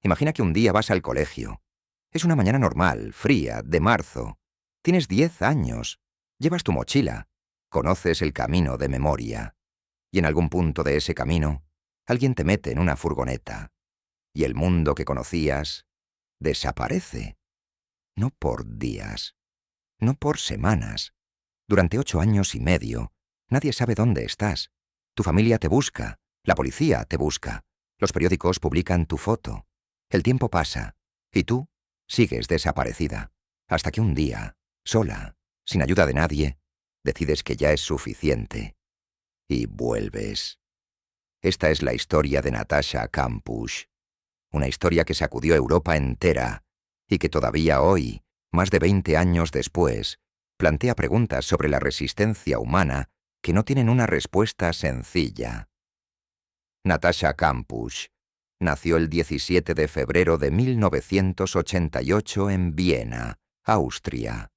Imagina que un día vas al colegio. Es una mañana normal, fría, de marzo. Tienes 10 años. Llevas tu mochila. Conoces el camino de memoria. Y en algún punto de ese camino, alguien te mete en una furgoneta. Y el mundo que conocías desaparece. No por días, no por semanas. Durante 8 años y medio, nadie sabe dónde estás. Tu familia te busca, la policía te busca, los periódicos publican tu foto. El tiempo pasa, y tú sigues desaparecida, hasta que un día, sola, sin ayuda de nadie, decides que ya es suficiente. Y vuelves. Esta es la historia de Natasha Kampusch. Una historia que sacudió Europa entera y que todavía hoy, más de 20 años después, plantea preguntas sobre la resistencia humana que no tienen una respuesta sencilla. Natasha Kampusch nació el 17 de febrero de 1988 en Viena, Austria.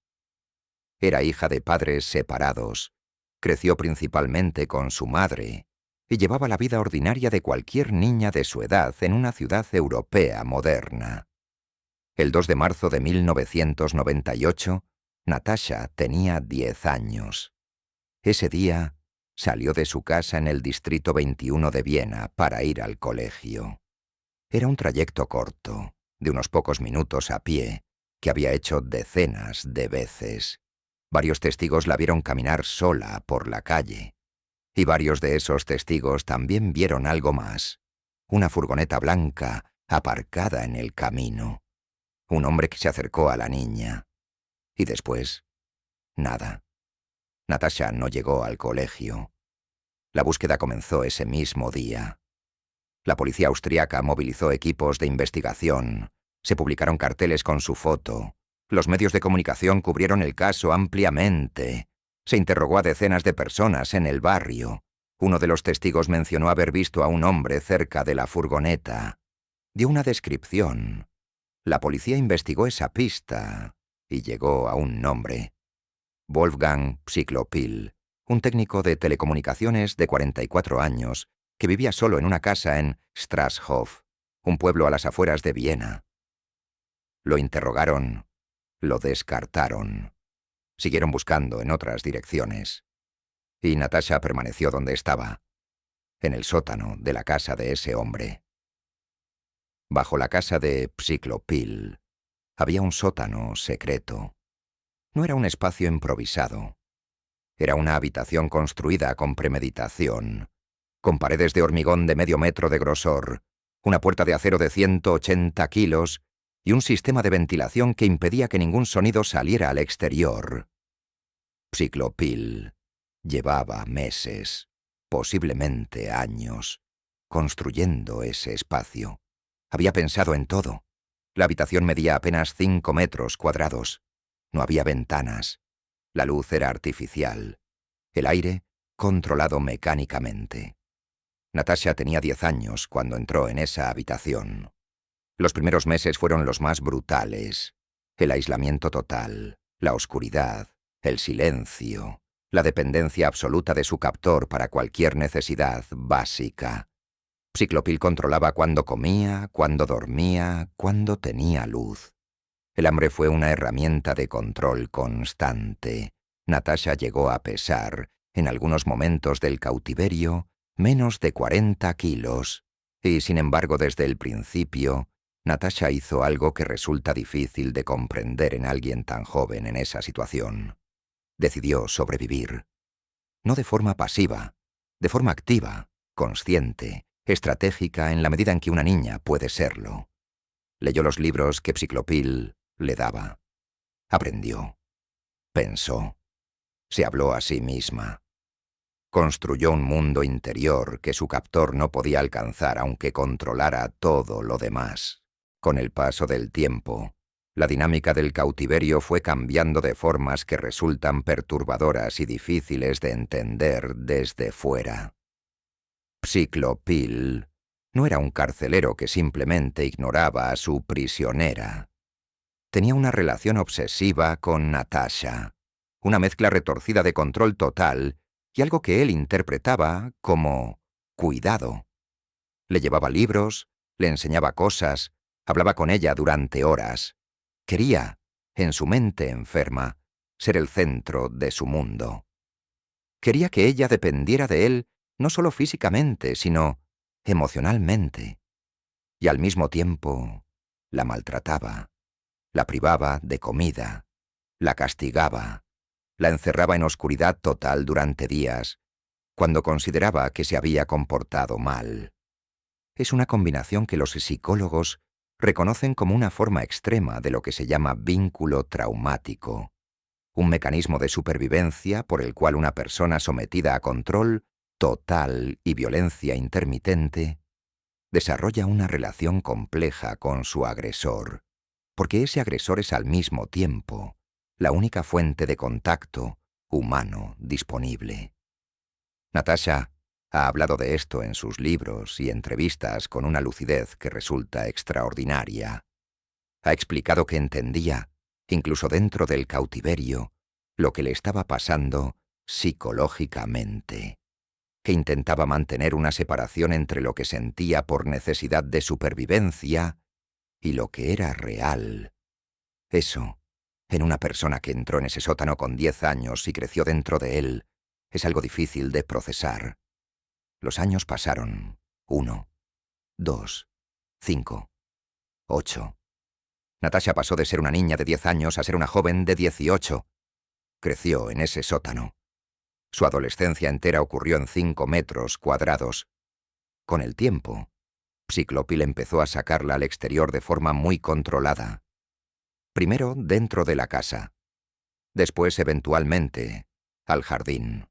Era hija de padres separados, creció principalmente con su madre y llevaba la vida ordinaria de cualquier niña de su edad en una ciudad europea moderna. El 2 de marzo de 1998, Natasha tenía 10 años. Ese día salió de su casa en el distrito 21 de Viena para ir al colegio. Era un trayecto corto, de unos pocos minutos a pie, que había hecho decenas de veces. Varios testigos la vieron caminar sola por la calle. Y varios de esos testigos también vieron algo más. Una furgoneta blanca aparcada en el camino. Un hombre que se acercó a la niña. Y después, nada. Natasha no llegó al colegio. La búsqueda comenzó ese mismo día. La policía austriaca movilizó equipos de investigación. Se publicaron carteles con su foto. Los medios de comunicación cubrieron el caso ampliamente. Se interrogó a decenas de personas en el barrio. Uno de los testigos mencionó haber visto a un hombre cerca de la furgoneta. Dio una descripción. La policía investigó esa pista y llegó a un nombre. Wolfgang Psychlopil, un técnico de telecomunicaciones de 44 años que vivía solo en una casa en Strasshof, un pueblo a las afueras de Viena. Lo interrogaron, lo descartaron. Siguieron buscando en otras direcciones. Y Natasha permaneció donde estaba, en el sótano de la casa de ese hombre. Bajo la casa de Psychlopil había un sótano secreto. No era un espacio improvisado. Era una habitación construida con premeditación, con paredes de hormigón de medio metro de grosor, una puerta de acero de 180 kilos y un sistema de ventilación que impedía que ningún sonido saliera al exterior. Psychlopil llevaba meses, posiblemente años, construyendo ese espacio. Había pensado en todo. La habitación medía apenas 5 metros cuadrados. No había ventanas. La luz era artificial. El aire, controlado mecánicamente. Natasha tenía 10 años cuando entró en esa habitación. Los primeros meses fueron los más brutales. El aislamiento total, la oscuridad, el silencio, la dependencia absoluta de su captor para cualquier necesidad básica. Psychlopil controlaba cuándo comía, cuándo dormía, cuándo tenía luz. El hambre fue una herramienta de control constante. Natasha llegó a pesar, en algunos momentos del cautiverio, menos de 40 kilos. Y sin embargo, desde el principio, Natasha hizo algo que resulta difícil de comprender en alguien tan joven en esa situación. Decidió sobrevivir. No de forma pasiva, de forma activa, consciente, estratégica en la medida en que una niña puede serlo. Leyó los libros que Psychlopil le daba. Aprendió. Pensó. Se habló a sí misma. Construyó un mundo interior que su captor no podía alcanzar aunque controlara todo lo demás. Con el paso del tiempo, la dinámica del cautiverio fue cambiando de formas que resultan perturbadoras y difíciles de entender desde fuera. Psychlopil no era un carcelero que simplemente ignoraba a su prisionera. Tenía una relación obsesiva con Natasha, una mezcla retorcida de control total y algo que él interpretaba como cuidado. Le llevaba libros, le enseñaba cosas, Hablaba con ella durante horas. Quería, en su mente enferma, ser el centro de su mundo. Quería que ella dependiera de él no solo físicamente, sino emocionalmente. Y al mismo tiempo la maltrataba, la privaba de comida, la castigaba, la encerraba en oscuridad total durante días, cuando consideraba que se había comportado mal. Es una combinación que los psicólogos reconocen como una forma extrema de lo que se llama vínculo traumático, un mecanismo de supervivencia por el cual una persona sometida a control total y violencia intermitente desarrolla una relación compleja con su agresor, porque ese agresor es al mismo tiempo la única fuente de contacto humano disponible. Natasha ha hablado de esto en sus libros y entrevistas con una lucidez que resulta extraordinaria. Ha explicado que entendía, incluso dentro del cautiverio, lo que le estaba pasando psicológicamente, que intentaba mantener una separación entre lo que sentía por necesidad de supervivencia y lo que era real. Eso, en una persona que entró en ese sótano con 10 años y creció dentro de él, es algo difícil de procesar. Los años pasaron. 1, 2, 5, 8. Natasha pasó de ser una niña de 10 años a ser una joven de 18. Creció en ese sótano. Su adolescencia entera ocurrió en 5 metros cuadrados. Con el tiempo, Psiclopil empezó a sacarla al exterior de forma muy controlada. Primero dentro de la casa. Después, eventualmente, al jardín.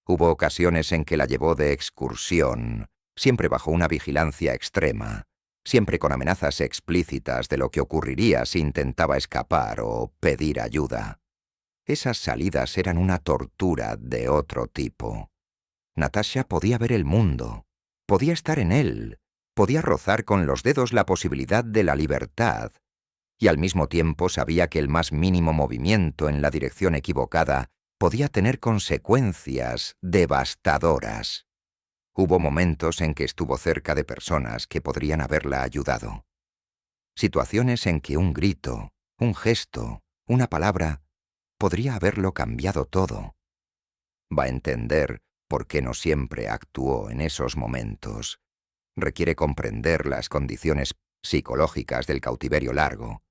Hubo ocasiones en que la llevó de excursión, siempre bajo una vigilancia extrema, siempre con amenazas explícitas de lo que ocurriría si intentaba escapar o pedir ayuda. Esas salidas eran una tortura de otro tipo. Natasha podía ver el mundo, podía estar en él, podía rozar con los dedos la posibilidad de la libertad, y al mismo tiempo sabía que el más mínimo movimiento en la dirección equivocada podía tener consecuencias devastadoras. Hubo momentos en que estuvo cerca de personas que podrían haberla ayudado. Situaciones en que un grito, un gesto, una palabra, podría haberlo cambiado todo. Va a entender por qué no siempre actuó en esos momentos. Requiere comprender las condiciones psicológicas del cautiverio largo,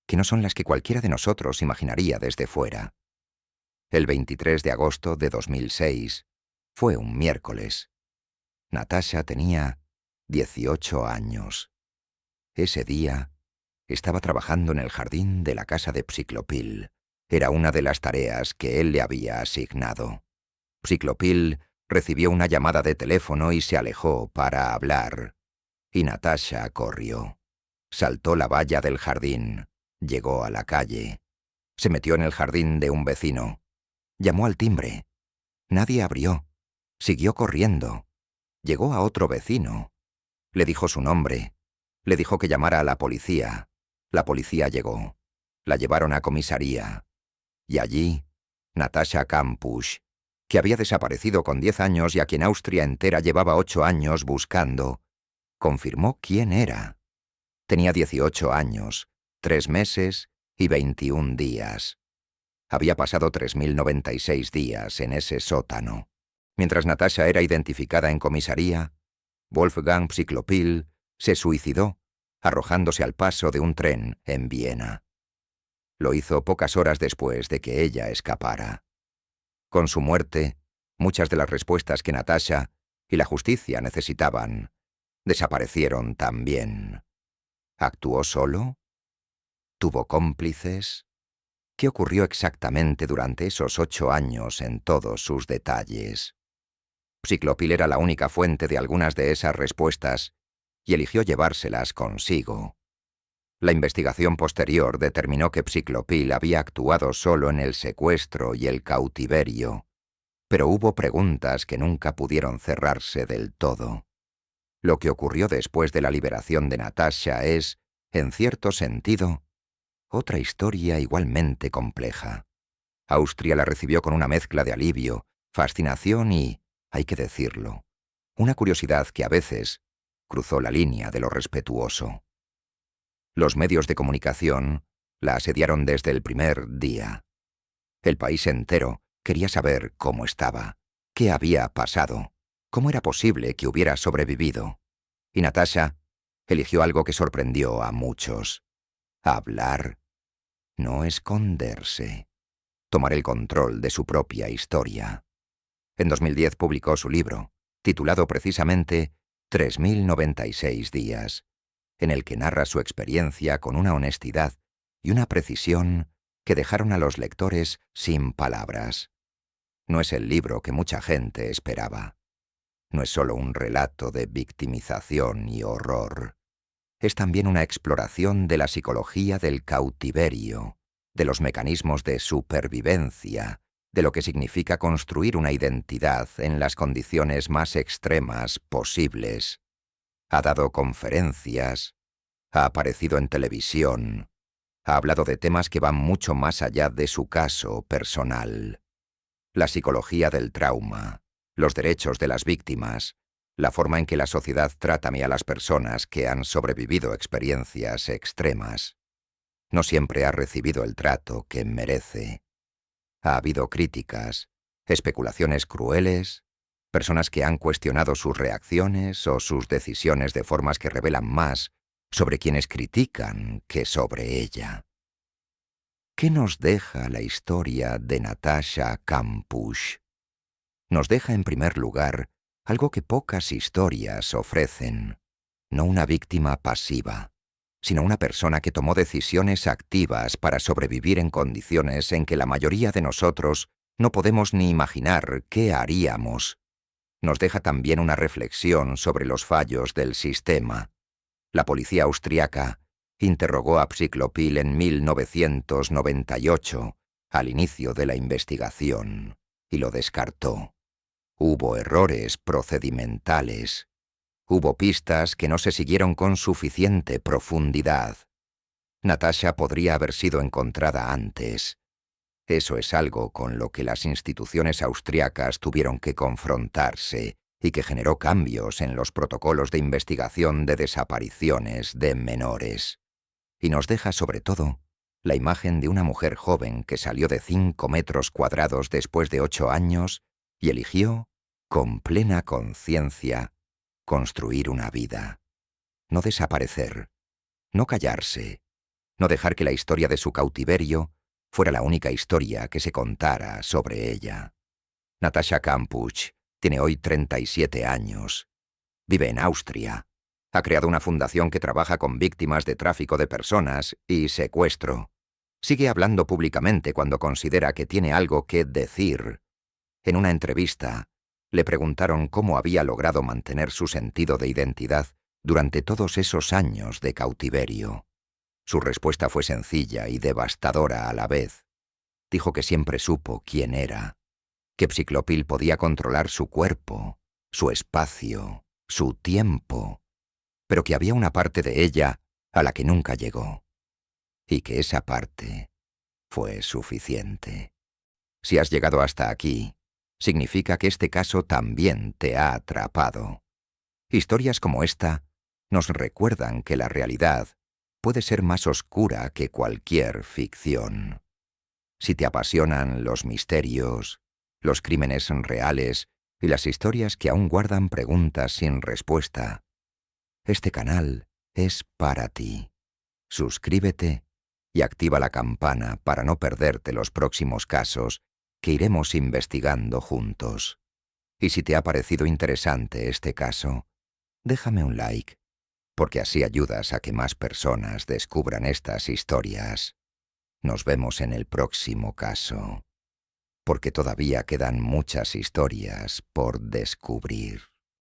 que no son las que cualquiera de nosotros imaginaría desde fuera. El 23 de agosto de 2006 fue un miércoles. Natasha tenía 18 años. Ese día estaba trabajando en el jardín de la casa de Psiclopil. Era una de las tareas que él le había asignado. Psiclopil recibió una llamada de teléfono y se alejó para hablar. Y Natasha corrió. Saltó la valla del jardín. Llegó a la calle. Se metió en el jardín de un vecino. Llamó al timbre. Nadie abrió. Siguió corriendo. Llegó a otro vecino. Le dijo su nombre. Le dijo que llamara a la policía. La policía llegó. La llevaron a comisaría. Y allí, Natasha Kampusch, que había desaparecido con 10 años y a quien Austria entera llevaba 8 años buscando, confirmó quién era. Tenía 18 años, 3 meses y 21 días. Había pasado 3096 días en ese sótano. Mientras Natasha era identificada en comisaría, Wolfgang Psiclopil se suicidó, arrojándose al paso de un tren en Viena. Lo hizo pocas horas después de que ella escapara. Con su muerte, muchas de las respuestas que Natasha y la justicia necesitaban desaparecieron también. ¿Actuó solo? ¿Tuvo cómplices? ¿Qué ocurrió exactamente durante esos 8 años en todos sus detalles? Psiclopil era la única fuente de algunas de esas respuestas y eligió llevárselas consigo. La investigación posterior determinó que Psiclopil había actuado solo en el secuestro y el cautiverio, pero hubo preguntas que nunca pudieron cerrarse del todo. Lo que ocurrió después de la liberación de Natasha es, en cierto sentido, otra historia igualmente compleja. Austria la recibió con una mezcla de alivio, fascinación y, hay que decirlo, una curiosidad que a veces cruzó la línea de lo respetuoso. Los medios de comunicación la asediaron desde el primer día. El país entero quería saber cómo estaba, qué había pasado, cómo era posible que hubiera sobrevivido. Y Natasha eligió algo que sorprendió a muchos: hablar, no esconderse, tomar el control de su propia historia. En 2010 publicó su libro, titulado precisamente 3096 días, en el que narra su experiencia con una honestidad y una precisión que dejaron a los lectores sin palabras. No es el libro que mucha gente esperaba. No es solo un relato de victimización y horror. Es también una exploración de la psicología del cautiverio, de los mecanismos de supervivencia, de lo que significa construir una identidad en las condiciones más extremas posibles. Ha dado conferencias, ha aparecido en televisión, ha hablado de temas que van mucho más allá de su caso personal. La psicología del trauma, los derechos de las víctimas, la forma en que la sociedad trata a las personas que han sobrevivido experiencias extremas. No siempre ha recibido el trato que merece. Ha habido críticas, especulaciones crueles, personas que han cuestionado sus reacciones o sus decisiones de formas que revelan más sobre quienes critican que sobre ella. ¿Qué nos deja la historia de Natasha Kampusch? Nos deja, en primer lugar, algo que pocas historias ofrecen: no una víctima pasiva, sino una persona que tomó decisiones activas para sobrevivir en condiciones en que la mayoría de nosotros no podemos ni imaginar qué haríamos. Nos deja también una reflexión sobre los fallos del sistema. La policía austriaca interrogó a Psychlopill en 1998, al inicio de la investigación, y lo descartó. Hubo errores procedimentales. Hubo pistas que no se siguieron con suficiente profundidad. Natasha podría haber sido encontrada antes. Eso es algo con lo que las instituciones austriacas tuvieron que confrontarse y que generó cambios en los protocolos de investigación de desapariciones de menores. Y nos deja, sobre todo, la imagen de una mujer joven que salió de 5 metros cuadrados después de 8 años y eligió, con plena conciencia, construir una vida. No desaparecer, no callarse, no dejar que la historia de su cautiverio fuera la única historia que se contara sobre ella. Natasha Kampusch tiene hoy 37 años. Vive en Austria. Ha creado una fundación que trabaja con víctimas de tráfico de personas y secuestro. Sigue hablando públicamente cuando considera que tiene algo que decir. En una entrevista, le preguntaron cómo había logrado mantener su sentido de identidad durante todos esos años de cautiverio. Su respuesta fue sencilla y devastadora a la vez. Dijo que siempre supo quién era, que Psychlopill podía controlar su cuerpo, su espacio, su tiempo, pero que había una parte de ella a la que nunca llegó, y que esa parte fue suficiente. Si has llegado hasta aquí, significa que este caso también te ha atrapado. Historias como esta nos recuerdan que la realidad puede ser más oscura que cualquier ficción. Si te apasionan los misterios, los crímenes reales y las historias que aún guardan preguntas sin respuesta, este canal es para ti. Suscríbete y activa la campana para no perderte los próximos casos que iremos investigando juntos. Y si te ha parecido interesante este caso, déjame un like, porque así ayudas a que más personas descubran estas historias. Nos vemos en el próximo caso, porque todavía quedan muchas historias por descubrir.